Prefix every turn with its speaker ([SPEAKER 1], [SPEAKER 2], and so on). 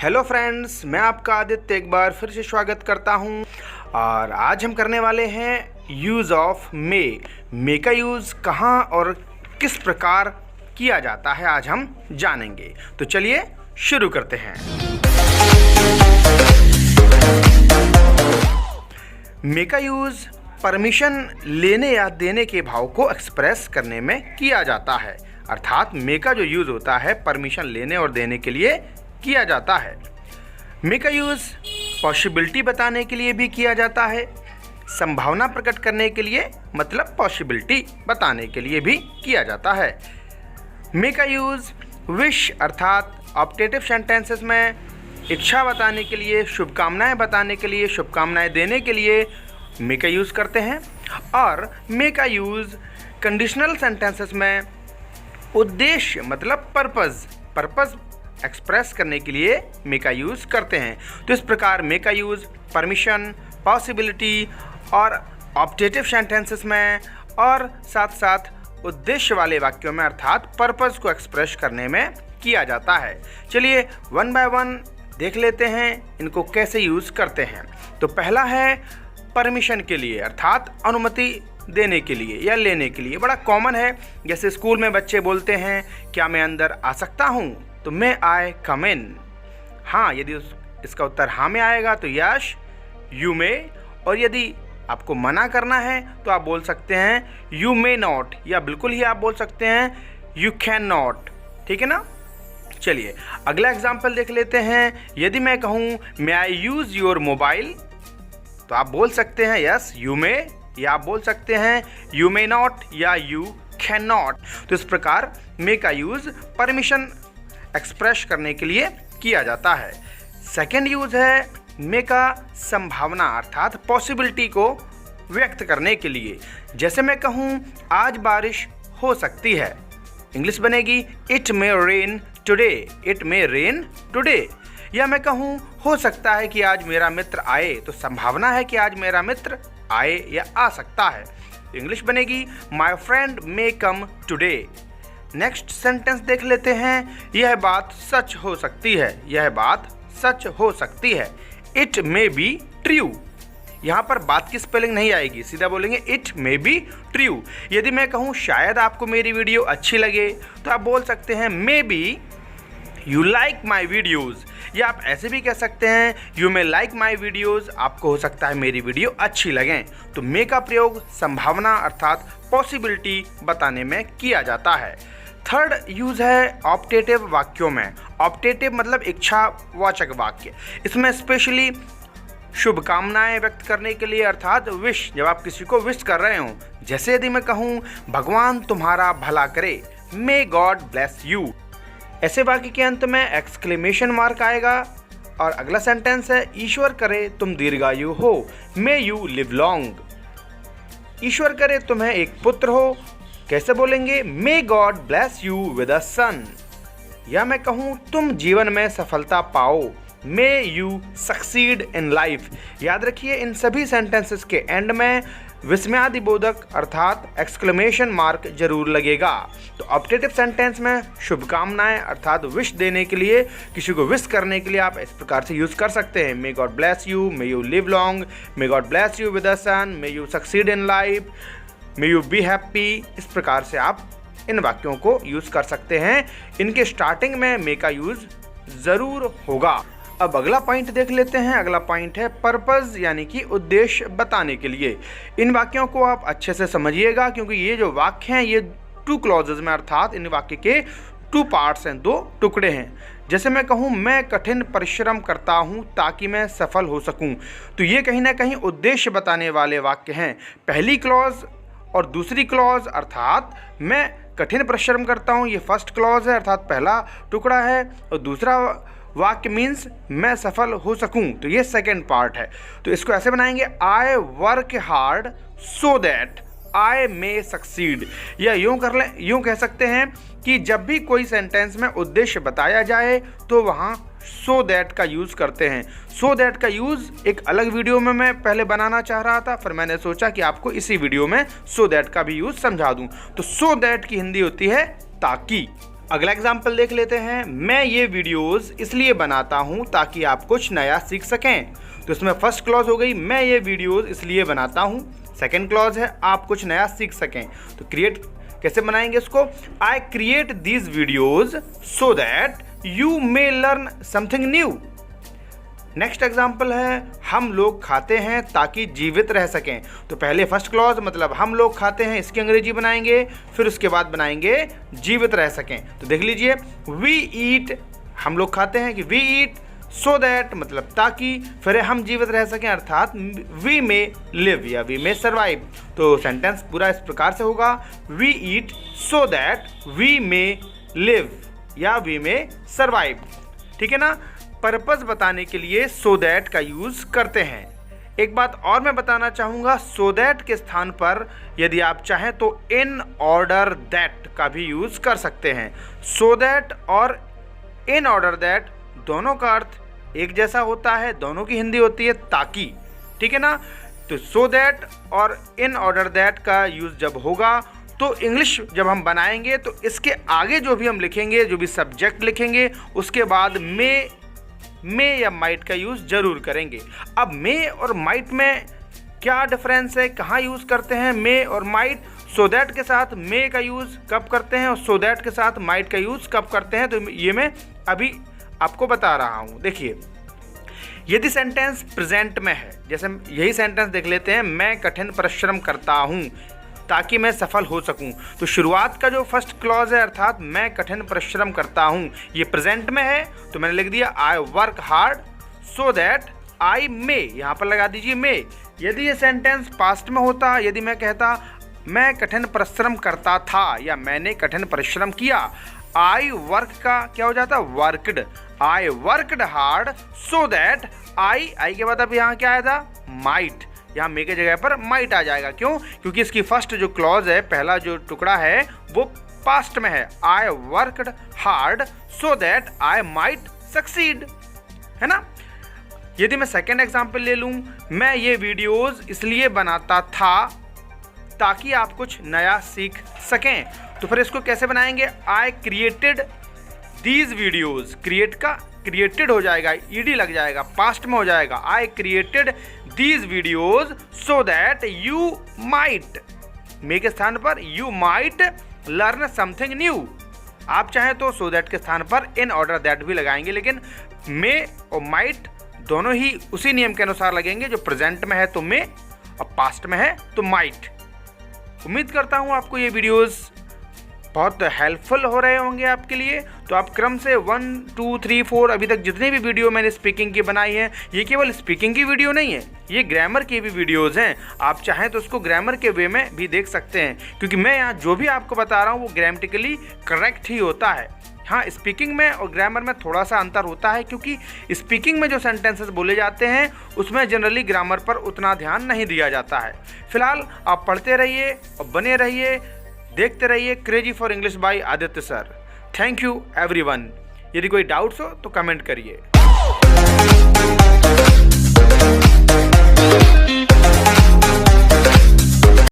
[SPEAKER 1] Hello friends, मैं आपका आदित्य एक बार फिर से स्वागत करता हूं। और आज हम करने वाले हैं यूज़ ऑफ मे का यूज़ कहां और किस प्रकार किया जाता है आज हम जानेंगे। तो चलिए शुरू करते हैं। मे का यूज़ परमिशन लेने या देने के भाव को एक्सप्रेस करने में किया जाता है। अर्थात मे का जो यूज़ होता है परमिशन लेने और देने के लिए किया जाता है। मे का यूज़ पॉसिबिलिटी बताने के लिए भी किया जाता है। संभावना प्रकट करने के लिए मतलब पॉसिबिलिटी बताने के लिए भी किया जाता है। मे का यूज़ विश अर्थात ऑप्टेटिव सेंटेंसेस में इच्छा बताने के लिए, शुभकामनाएं बताने के लिए, शुभकामनाएं देने के लिए मे का यूज़ करते हैं। और मे का यूज़ कंडीशनल सेंटेंसेस में उद्देश्य मतलब पर्पज़ एक्सप्रेस करने के लिए मे का यूज़ करते हैं। तो इस प्रकार मे का यूज़ परमिशन, पॉसिबिलिटी और ऑप्टेटिव सेंटेंसेस में और साथ साथ उद्देश्य वाले वाक्यों में अर्थात पर्पज़ को एक्सप्रेस करने में किया जाता है। चलिए वन बाय वन देख लेते हैं इनको कैसे यूज़ करते हैं। तो पहला है परमिशन के लिए अर्थात अनुमति देने के लिए या लेने के लिए। बड़ा कॉमन है, जैसे स्कूल में बच्चे बोलते हैं क्या मैं अंदर आ सकता हूँ, तो मे आई कम इन। हाँ, यदि इसका उत्तर हाँ में आएगा तो यस यू मे, और यदि आपको मना करना है तो आप बोल सकते हैं यू मे नॉट, या बिल्कुल ही आप बोल सकते हैं यू कैन नॉट। ठीक है ना। चलिए अगला एग्जाम्पल देख लेते हैं। यदि मैं कहूँ मे आई यूज़ योर मोबाइल, तो आप बोल सकते हैं यस यू मे, या आप बोल सकते हैं यू मे नॉट या यू कैन नॉट। तो इस प्रकार मे का यूज़ परमिशन एक्सप्रेस करने के लिए किया जाता है। सेकेंड यूज़ है मे का संभावना अर्थात पॉसिबिलिटी को व्यक्त करने के लिए। जैसे मैं कहूँ आज बारिश हो सकती है, इंग्लिश बनेगी it may rain today, it may rain today. या मैं कहूँ हो सकता है कि आज मेरा मित्र आए, तो संभावना है कि आज मेरा मित्र आए या आ सकता है, इंग्लिश बनेगी my friend may come today. Next sentence देख लेते हैं। यह बात सच हो सकती है, यह बात सच हो सकती है, इट मे बी ट्रू। यहाँ पर बात की स्पेलिंग नहीं आएगी, सीधा बोलेंगे इट मे बी ट्रू। यदि मैं कहूँ शायद आपको मेरी वीडियो अच्छी लगे, तो आप बोल सकते हैं may be you like my videos, या आप ऐसे भी कह सकते हैं you may like my videos, आपको हो सकता है मेरी वीडियो अच्छी लगें। तो मे का प्रयोग संभावना अर्थात पॉसिबिलिटी बताने में किया जाता है। थर्ड यूज़ है ऑप्टेटिव वाक्यों में। ऑप्टेटिव मतलब इच्छावाचक वाक्य। इसमें स्पेशली शुभकामनाएं व्यक्त करने के लिए अर्थात विश, जब आप किसी को विश कर रहे हो, जैसे यदि मैं कहूँ भगवान तुम्हारा भला करे, मे गॉड ब्लेस यू, ऐसे वाक्य के अंत में एक्सक्लेमेशन मार्क आएगा। और अगला सेंटेंस है ईश्वर करे तुम दीर्घायु हो, मे यू लिव लॉन्ग। ईश्वर करे तुम्हें एक पुत्र हो, कैसे बोलेंगे may God bless you with a son. या मैं कहूँ तुम जीवन में सफलता पाओ, may you succeed in life. याद रखिए इन सभी सेंटेंसेस के एंड में विस्मयादिबोधक अर्थात एक्सक्लेमेशन मार्क जरूर लगेगा। तो ऑप्टेटिव सेंटेंस में शुभकामनाएं अर्थात विश देने के लिए, किसी को विश करने के लिए आप इस प्रकार से यूज़ कर सकते हैं may God bless you, may you live long, may God bless you with a son, may you succeed in life, may you be happy. इस प्रकार से आप इन वाक्यों को यूज़ कर सकते हैं। इनके स्टार्टिंग में मे का यूज़ ज़रूर होगा। अब अगला पॉइंट देख लेते हैं। अगला पॉइंट है पर्पज़ यानी कि उद्देश्य बताने के लिए। इन वाक्यों को आप अच्छे से समझिएगा, क्योंकि ये जो वाक्य हैं ये टू क्लॉजेज में अर्थात इन वाक्य के टू पार्ट्स हैं, दो टुकड़े हैं। जैसे मैं कहूँ मैं कठिन परिश्रम करता हूँ ताकि मैं सफल हो सकूँ, तो ये कहीं ना कहीं उद्देश्य बताने वाले वाक्य हैं। पहली क्लॉज और दूसरी क्लॉज अर्थात मैं कठिन परिश्रम करता हूँ, ये फर्स्ट क्लॉज है अर्थात पहला टुकड़ा है, और दूसरा वाक्य मीन्स मैं सफल हो सकूं, तो ये सेकेंड पार्ट है। तो इसको ऐसे बनाएंगे आई work hard so that I may succeed. या यूँ कह सकते हैं कि जब भी कोई सेंटेंस में उद्देश्य बताया जाए तो वहाँ सो दैट का यूज़ करते हैं। सो दैट का यूज़ एक अलग वीडियो में मैं पहले बनाना चाह रहा था, फिर मैंने सोचा कि आपको इसी वीडियो में सो दैट का भी यूज़ समझा दूँ। तो सो दैट की हिंदी होती है ताकि। अगला एग्जाम्पल देख लेते हैं। मैं ये वीडियोस इसलिए बनाता हूँ ताकि आप कुछ नया सीख सकें। तो इसमें फर्स्ट क्लॉज हो गई, मैं ये वीडियोस इसलिए बनाता हूँ। सेकंड क्लॉज है, आप कुछ नया सीख सकें। तो क्रिएट कैसे बनाएंगे इसको? I create these videos so that you may learn something new. Next example है, हम लोग खाते हैं ताकि जीवित रह सकें। तो पहले फर्स्ट क्लॉज मतलब हम लोग खाते हैं, इसकी अंग्रेजी बनाएंगे, फिर उसके बाद बनाएंगे जीवित रह सकें। तो देख लीजिए, वी ईट, हम लोग खाते हैं कि वी ईट, सो दैट मतलब ताकि, फिर हम जीवित रह सकें अर्थात वी मे लिव या वी मे सर्वाइव। तो सेंटेंस पूरा इस प्रकार से होगा, we eat so that we may live या वी मे सर्वाइव। ठीक है ना? पर्पस बताने के लिए सो दैट का यूज़ करते हैं। एक बात और मैं बताना चाहूँगा, सो दैट के स्थान पर यदि आप चाहें तो इन ऑर्डर दैट का भी यूज़ कर सकते हैं। सो दैट और इन ऑर्डर दैट दोनों का अर्थ एक जैसा होता है, दोनों की हिंदी होती है ताकि। ठीक है ना? तो सो दैट और इन ऑर्डर दैट का यूज़ जब होगा तो इंग्लिश जब हम बनाएंगे तो इसके आगे जो भी हम लिखेंगे, जो भी सब्जेक्ट लिखेंगे, उसके बाद मे या माइट का यूज़ जरूर करेंगे। अब मे और माइट में क्या डिफरेंस है, कहाँ यूज़ करते हैं मे और माइट? सो दैट के साथ मे का यूज़ कब करते हैं और सो दैट के साथ माइट का यूज़ कब करते हैं, तो ये मैं अभी आपको बता रहा हूँ। देखिए, यदि सेंटेंस प्रेजेंट में है, जैसे यही सेंटेंस देख लेते हैं, मैं कठिन परिश्रम करता हूँ ताकि मैं सफल हो सकूं। तो शुरुआत का जो फर्स्ट क्लॉज है अर्थात मैं कठिन परिश्रम करता हूं, ये प्रेजेंट में है, तो मैंने लिख दिया I work hard so that I may, यहाँ पर लगा दीजिए मे। यदि ये सेंटेंस पास्ट में होता, यदि मैं कहता मैं कठिन परिश्रम करता था या मैंने कठिन परिश्रम किया, आई वर्क का क्या हो जाता? Worked. I worked hard so that आई के बाद अब यहाँ क्या आया था? माइट। यहाँ मे के जगह पर माइट आ जाएगा। क्यों? क्योंकि इसकी फर्स्ट जो क्लॉज है, पहला जो टुकड़ा है वो पास्ट में है। I worked hard so that I might succeed, है ना? यदि मैं सेकेंड एग्जाम्पल ले लूँ, मैं ये वीडियोस इसलिए बनाता था ताकि आप कुछ नया सीख सकें। तो फिर इसको कैसे बनाएंगे? I created these videos, create का क्रिएटेड हो जाएगा, ईडी लग जाएगा, पास्ट में हो जाएगा। I created these videos so that you might, may के स्थान पर you might learn something new. आप चाहें तो सो दैट के स्थान पर इन ऑर्डर दैट भी लगाएंगे, लेकिन मे और माइट दोनों ही उसी नियम के अनुसार लगेंगे, जो प्रेजेंट में है तो मे और पास्ट में है तो माइट। उम्मीद करता हूँ आपको ये वीडियोस बहुत हेल्पफुल हो रहे होंगे आपके लिए। तो आप क्रम से 1, 2, 3, 4 अभी तक जितनी भी वीडियो मैंने स्पीकिंग की बनाई है, ये केवल स्पीकिंग की वीडियो नहीं है, ये ग्रामर की भी वीडियोस हैं। आप चाहें तो उसको ग्रामर के वे में भी देख सकते हैं, क्योंकि मैं यहाँ जो भी आपको बता रहा हूँ वो ग्रामेटिकली करेक्ट ही होता है। हाँ, स्पीकिंग में और ग्रामर में थोड़ा सा अंतर होता है, क्योंकि स्पीकिंग में जो सेंटेंसेस बोले जाते हैं उसमें जनरली ग्रामर पर उतना ध्यान नहीं दिया जाता है। फिलहाल आप पढ़ते रहिए और बने रहिए, देखते रहिए crazy for English by Aditya sir. Thank you everyone. यदि कोई डाउट्स हो तो कमेंट करिए।